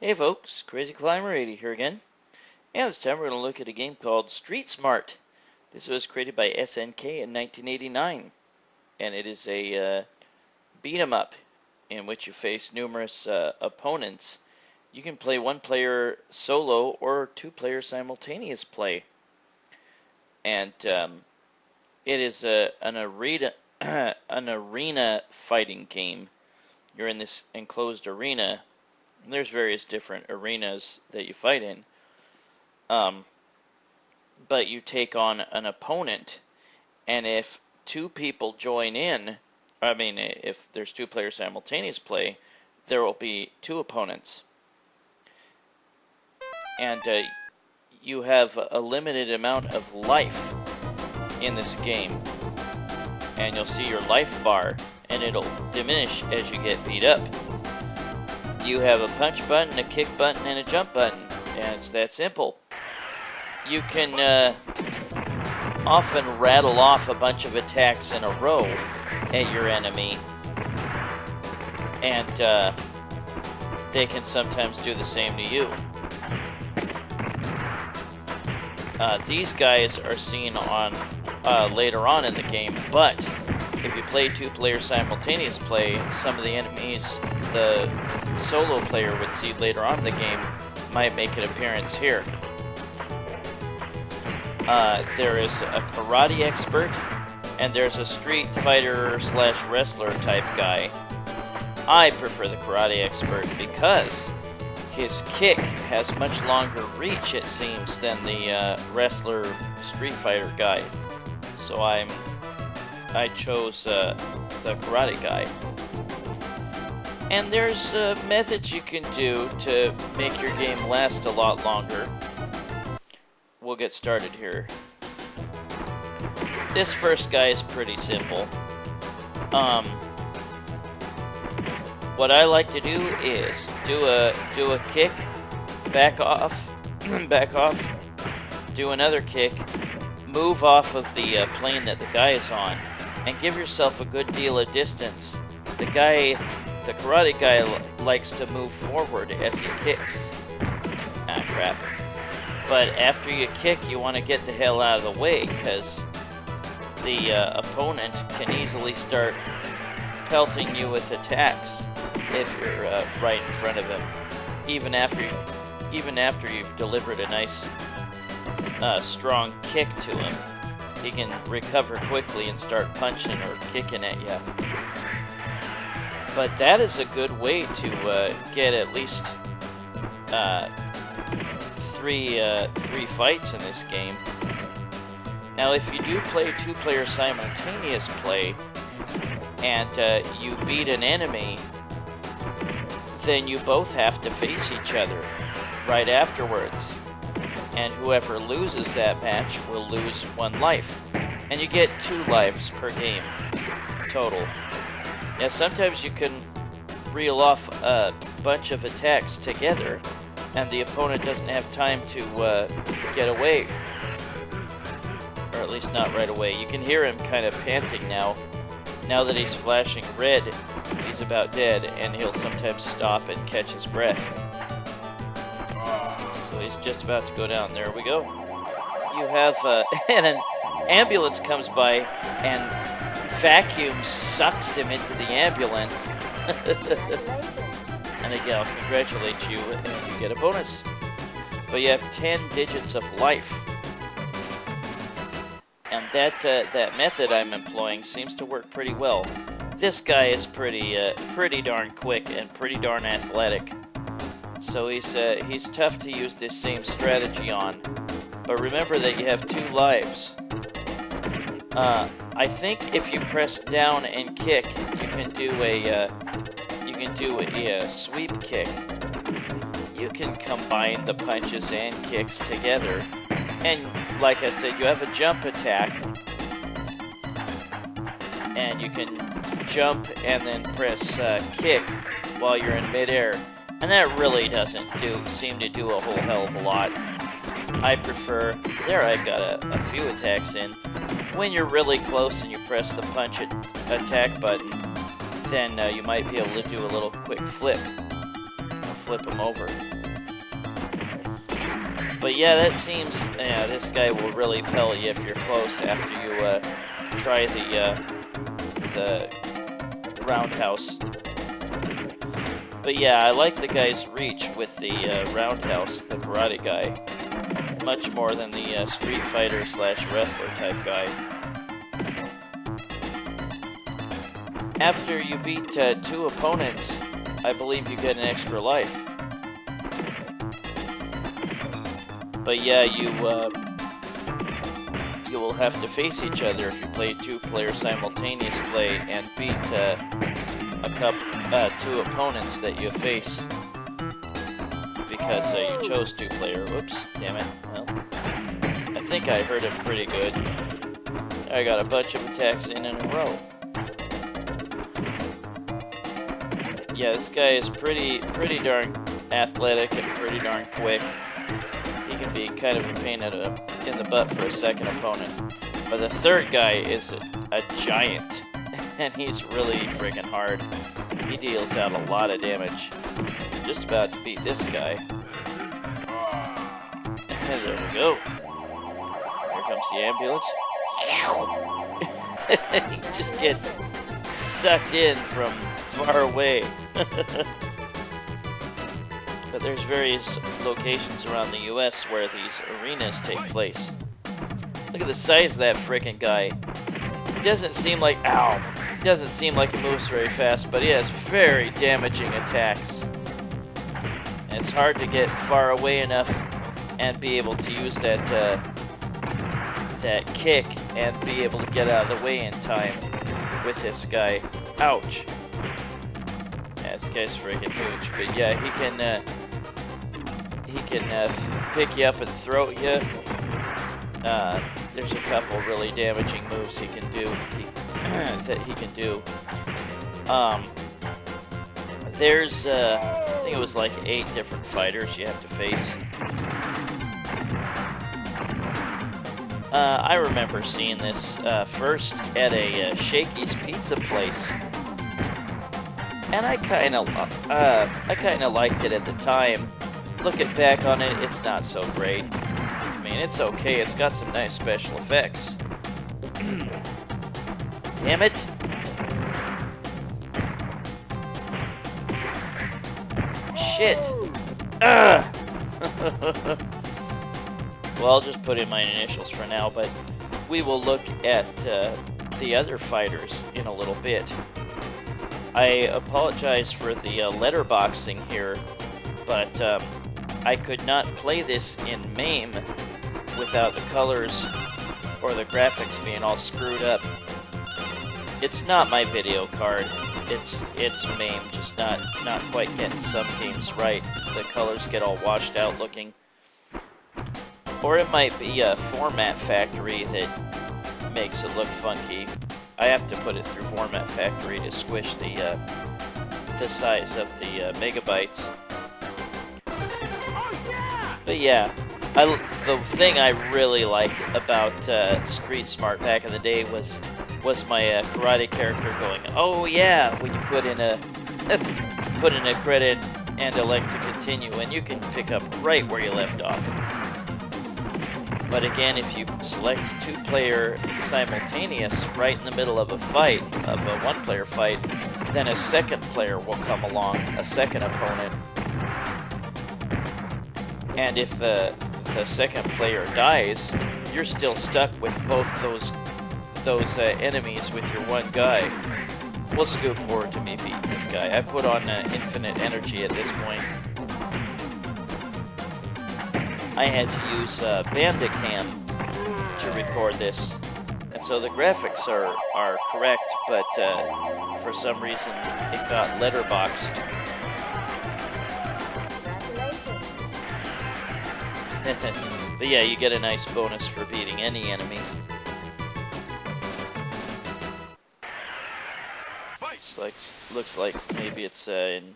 Hey folks, Crazy Climber 80 here again, and this time we're going to look at a game called Street Smart. This was created by SNK in 1989, and it is a beat 'em up in which you face numerous opponents. You can play one player solo or two player simultaneous play, and it is an arena an arena fighting game. You're in this enclosed arena. And there's various different arenas that you fight in, but you take on an opponent, and if two people join in, if there's two players simultaneous play, there will be two opponents, and you have a limited amount of life in this game, and you'll see your life bar, and it'll diminish as you get beat up. You have a punch button, a kick button, and a jump button, and it's that simple. You can often rattle off a bunch of attacks in a row at your enemy, and they can sometimes do the same to you. These guys are seen on later on in the game, but if you play two-player simultaneous play, some of the enemies the solo player would see later on in the game might make an appearance here. There is a karate expert, and there's a street fighter slash wrestler type guy. I prefer the karate expert because his kick has much longer reach, it seems, than the wrestler street fighter guy. So I chose the karate guy. And there's methods you can do to make your game last a lot longer. We'll get started here. This first guy is pretty simple. What I like to do is do a kick, back off, back off, do another kick, move off of the plane that the guy is on, and give yourself a good deal of distance. The karate guy likes to move forward as he kicks. Ah, crap. But after you kick, you want to get the hell out of the way, because the opponent can easily start pelting you with attacks if you're right in front of him. Even after you've delivered a nice strong kick to him, he can recover quickly and start punching or kicking at you. But that is a good way to get at least three fights in this game. Now, if you do play two-player simultaneous play, and you beat an enemy, then you both have to face each other right afterwards. And whoever loses that match will lose one life. And you get 2 lives per game total. Now, sometimes you can reel off a bunch of attacks together, and the opponent doesn't have time to get away. Or at least not right away. You can hear him kind of panting now. Now that he's flashing red, he's about dead, and he'll sometimes stop and catch his breath. So he's just about to go down. There we go. You have, and an ambulance comes by, and vacuum sucks him into the ambulance. And again, I'll congratulate you, and you get a bonus. But you have 10 digits of life. And that method I'm employing seems to work pretty well. This guy is pretty darn quick and pretty darn athletic. So he's tough to use this same strategy on. But remember that you have 2 lives. I think if you press down and kick, you can do a sweep kick. You can combine the punches and kicks together. And like I said, you have a jump attack. And you can jump and then press kick while you're in midair. And that really doesn't seem to do a whole hell of a lot. I prefer, there I've got a few attacks in. When you're really close and you press the punch attack button, then you might be able to do a little quick flip. flip him over. But yeah, that seems, yeah, this guy will really pelt you if you're close after you try the roundhouse. But yeah, I like the guy's reach with the roundhouse, the karate guy, much more than the Street Fighter / wrestler type guy. After you beat 2 opponents, I believe you get an extra life. But yeah, you will have to face each other if you play 2-player simultaneous play and beat 2 opponents that you face because you chose 2-player. Whoops, damn it. Well, I think I heard it pretty good. I got a bunch of attacks in a row. Yeah, this guy is pretty darn athletic and pretty darn quick. He can be kind of a pain in the butt for a second opponent. But the third guy is a giant, and he's really friggin' hard. He deals out a lot of damage. Just about to beat this guy. There we go. Here comes the ambulance. He just gets sucked in from far away. But there's various locations around the US where these arenas take place. Look at the size of that frickin' guy. He doesn't seem like, ow, he doesn't seem like he moves very fast, but he has very damaging attacks. And it's hard to get far away enough and be able to use that that kick and be able to get out of the way in time with this guy. Ouch. Yeah, this guy's freaking huge, but yeah, he can pick you up and throw you. There's a couple really damaging moves he can do. There's I think it was like 8 different fighters you have to face. I remember seeing this first at a Shakey's Pizza place. And I kind of liked it at the time. Looking back on it, it's not so great. I mean, it's okay. It's got some nice special effects. Damn it! Shit! Ugh! Well, I'll just put in my initials for now, but we will look at the other fighters in a little bit. I apologize for the letterboxing here, but I could not play this in MAME without the colors or the graphics being all screwed up. It's not my video card. It's MAME, just not quite getting some games right. The colors get all washed out looking. Or it might be a format factory that makes it look funky. I have to put it through Format Factory to squish the size of the megabytes. But yeah, the thing I really liked about Street Smart back in the day was my karate character going, "Oh yeah," when you put in a credit and elect to continue, and you can pick up right where you left off. But again, if you select 2-player simultaneous right in the middle of a fight, of a 1-player fight, then a second player will come along, a second opponent. And if the second player dies, you're still stuck with both those enemies with your one guy. We'll scoot forward to me beating this guy. I put on infinite energy at this point. I had to use Bandicam to record this, and so the graphics are correct, but for some reason it got letterboxed. But yeah, you get a nice bonus for beating any enemy. Looks like maybe it's in,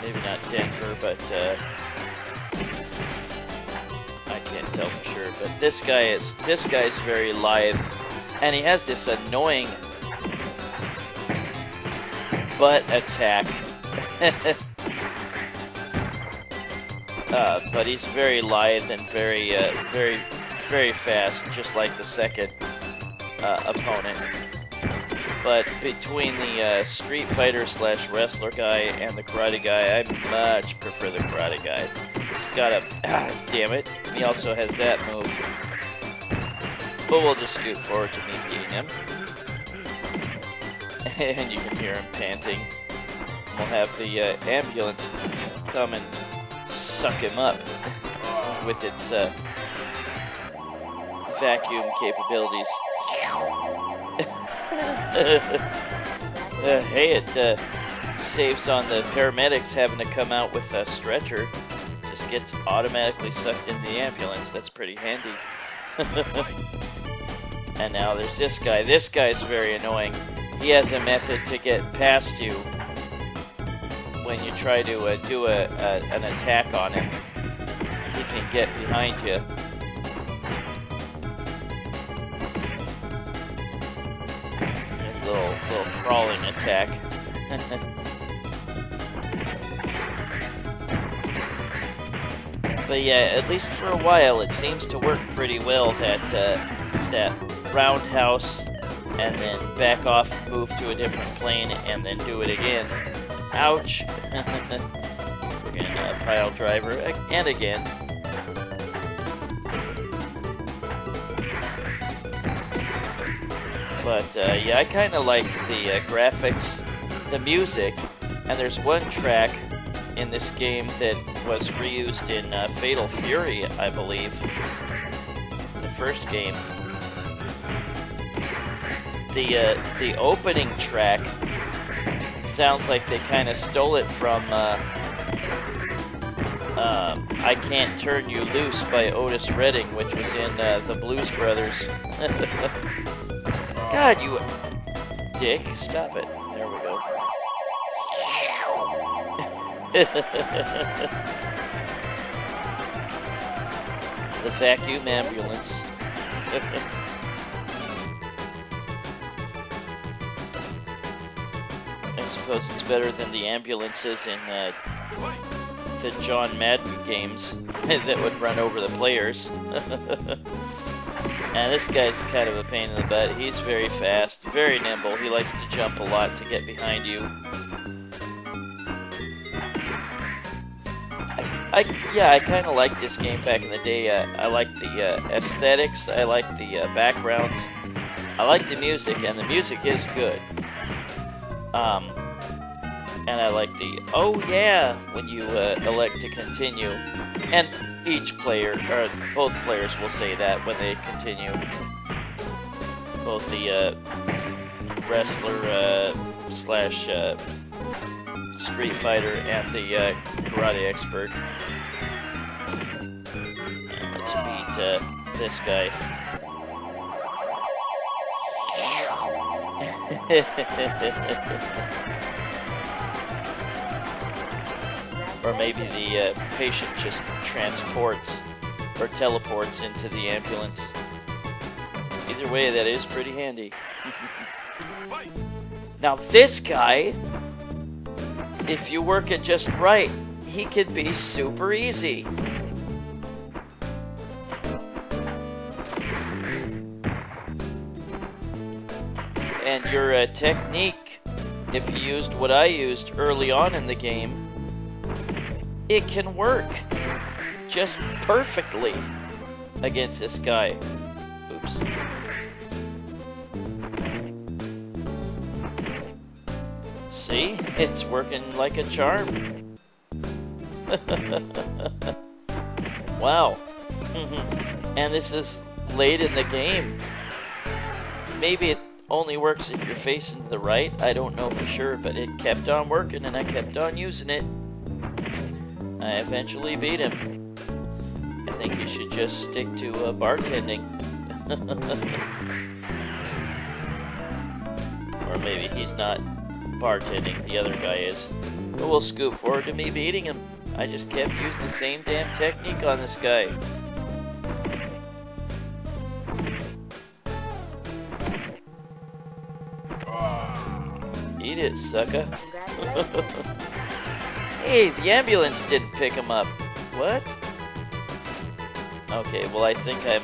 maybe not Denver, but I can't tell for sure. But this guy's very live, and he has this annoying butt attack But he's very lithe and very, very fast, just like the second opponent. But between the Street Fighter / wrestler guy and the karate guy, I much prefer the karate guy. He's got a... damn it. He also has that move. But we'll just scoot forward to me beating him. And you can hear him panting. We'll have the ambulance come and suck him up with its vacuum capabilities. Hey, it saves on the paramedics having to come out with a stretcher. Just gets automatically sucked into the ambulance. That's pretty handy. And now there's this guy. This guy's very annoying. He has a method to get past you when you try to do an attack on him. He can get behind you. Little crawling attack. But yeah, at least for a while, it seems to work pretty well. That roundhouse, and then back off, move to a different plane, and then do it again. Ouch! We're gonna pile driver and again. But yeah, I kind of like the graphics, the music, and there's one track in this game that was reused in Fatal Fury, I believe, the first game. The opening track sounds like they kind of stole it from I Can't Turn You Loose by Otis Redding, which was in the Blues Brothers. God, you dick. Stop it. There we go. The vacuum ambulance. I suppose it's better than the ambulances in the John Madden games that would run over the players. And this guy's kind of a pain in the butt. He's very fast, very nimble. He likes to jump a lot to get behind you. I kind of liked this game back in the day. I liked the aesthetics. I liked the backgrounds. I liked the music, and the music is good. And I like the, oh yeah, when you elect to continue. And each player, or both players will say that when they continue. Both the wrestler / Street Fighter and the karate expert. And let's beat this guy. Or maybe the patient just transports or teleports into the ambulance. Either way, that is pretty handy. Now this guy, if you work it just right, he can be super easy. And your technique, if you used what I used early on in the game, it can work just perfectly against this guy. Oops. See? It's working like a charm. Wow. And this is late in the game. Maybe it only works if you're facing to the right. I don't know for sure, but it kept on working and I kept on using it. I eventually beat him. I think you should just stick to bartending. Or maybe he's not bartending, the other guy is. But we'll scoot forward to me beating him. I just kept using the same damn technique on this guy. Eat it, sucker. Hey, the ambulance didn't pick him up. What? Okay, well I think I'm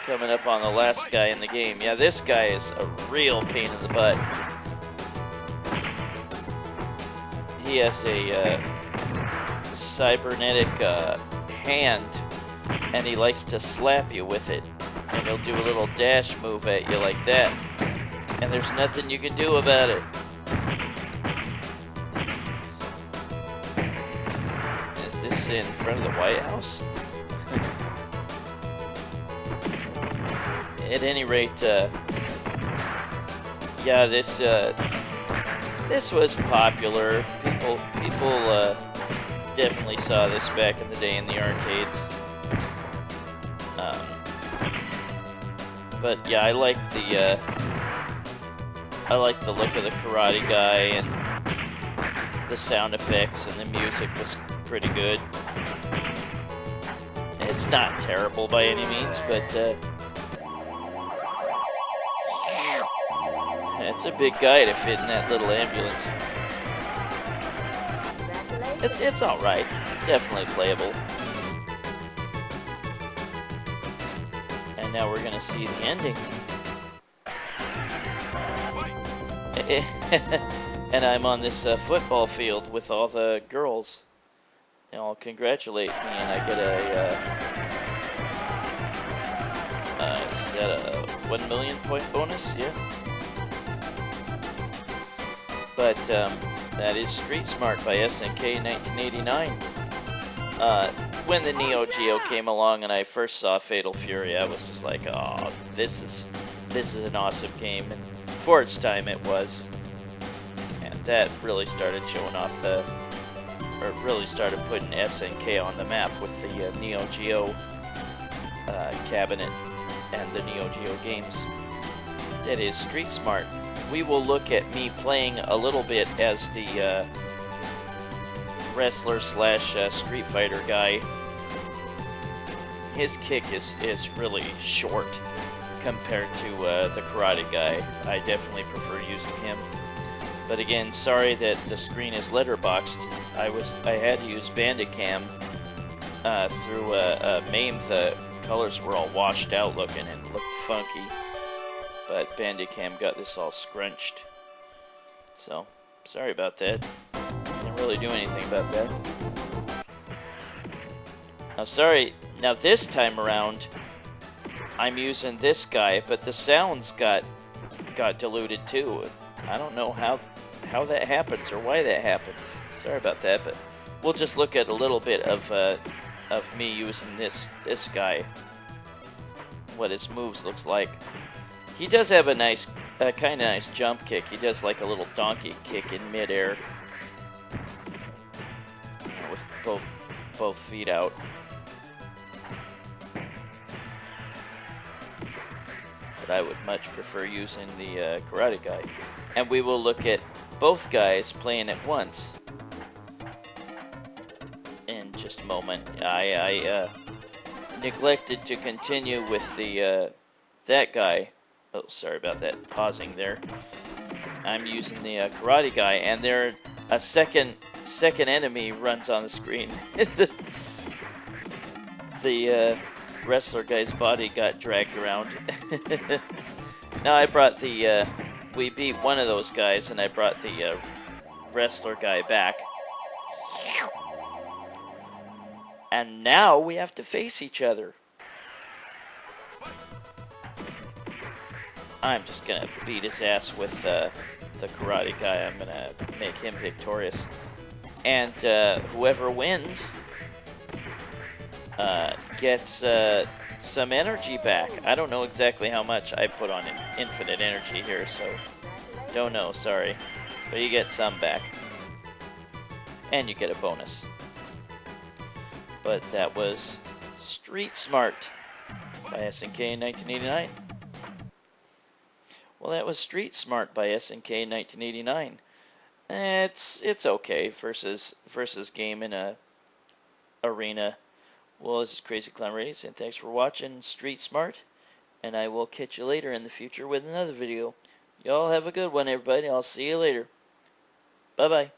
coming up on the last guy in the game. Yeah, this guy is a real pain in the butt. He has a cybernetic hand, and he likes to slap you with it. And he'll do a little dash move at you like that. And there's nothing you can do about it. Is this in front of the White House? At any rate, yeah, this was popular. People definitely saw this back in the day in the arcades. But yeah, I like the look of the Karate Guy, and the sound effects and the music was pretty good. It's not terrible by any means, but it's a big guy to fit in that little ambulance. It's all right, definitely playable. And now we're gonna see the ending. And I'm on this football field with all the girls. They all congratulate me, and I get is that a 1 million point bonus? Yeah. But that is Street Smart by SNK 1989. When the Neo Geo came along and I first saw Fatal Fury, I was just like, oh, this is an awesome game. And for its time, it was. And that really started showing off really started putting SNK on the map with the Neo Geo cabinet and the Neo Geo games. That is Street Smart. We will look at me playing a little bit as the wrestler slash Street Fighter guy. His kick is really short compared to the Karate Guy. I definitely prefer using him. But again, sorry that the screen is letterboxed. I had to use Bandicam through MAME. The colors were all washed out looking and looked funky. But Bandicam got this all scrunched. So, sorry about that. Can't really do anything about that. Now this time around, I'm using this guy, but the sounds got diluted too. I don't know how that happens or why that happens. Sorry about that, but we'll just look at a little bit of me using this guy. What his moves looks like. He does have a nice, kind of nice jump kick. He does like a little donkey kick in midair, with both feet out. But I would much prefer using the Karate Guy. And we will look at both guys playing at once in just a moment. I neglected to continue with the that guy. Oh, sorry about that. Pausing there. I'm using the Karate Guy, and there a second enemy runs on the screen. the wrestler guy's body got dragged around. Now I brought the we beat one of those guys, and I brought the wrestler guy back. And now we have to face each other. I'm just gonna beat his ass with the Karate Guy. I'm gonna make him victorious. And whoever wins gets some energy back. I don't know exactly how much. I put on infinite energy here, so don't know, sorry. But you get some back. And you get a bonus. But that was Street Smart by SNK in 1989. Well, that was Street Smart by SNK in 1989. It's okay versus game in a arena. Well, this is Crazy Clown Radio, and thanks for watching Street Smart. And I will catch you later in the future with another video. Y'all have a good one, everybody. I'll see you later. Bye-bye.